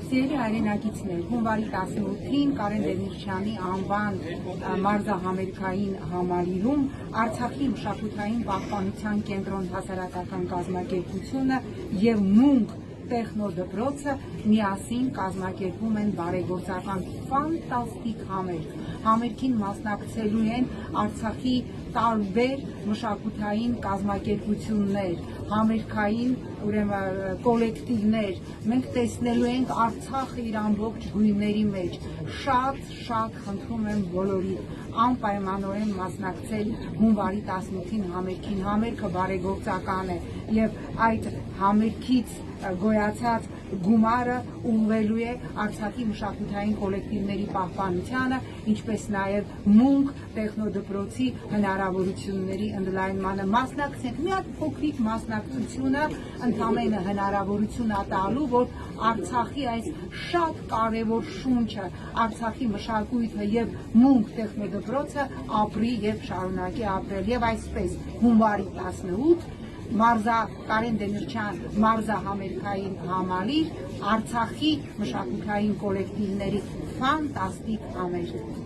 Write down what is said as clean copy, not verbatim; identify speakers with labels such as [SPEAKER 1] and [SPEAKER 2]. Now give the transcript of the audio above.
[SPEAKER 1] Սիրելի հայրենակիցներ, հունվարի 18-ին Կարեն Դեմիրճյանի անվան մարզահամերգային համալիրում Արցախի մշակութային պահպանության կենտրոն հասարակական կազմակերպությունը եւ Մունք տեխնոդպրոցը միասին կազմակերպում են բարեգործական ֆանտաստիկ համերգ։ Համերգին մասնակցելու են Արցախի տարբեր մշակութային կազմակերպություններ, համերգային կոլեկտիվներ, մենք տեսնելու ենք Արցախը իր ամբողջ գույների մեջ, շատ խնդրում եմ բոլորիդ անպայմանորեն մասնակցել հունվարի 18-ին համերգին, համերգը բարեգործական է եւ այդ համերգից գոյացած գումարը ուղղվելու է Արցախի մշակութային կոլեկտիվների պահպանությանը, ինչպես նաև Մունք տեխնոդպրոցի հնարավորությունների ընդլայնմանը մասնակցենք։ Մի հատ փոքրիկ մասնակցությունը ընդամենը հնարավորություն է տալու, որ Արցախի այս շատ կարևոր շունչը, Արցախի մշակույթը եւ Մունք տեխնոդպրոցը ապրի եւ շարունակի ապրել։ Եվ այսպես հունվարի 18 Կարեն Դեմիրճյան մարզահամերգային համալիր Արցախի մշակութային կոլեկտիվների ֆանտաստիկ համերգ։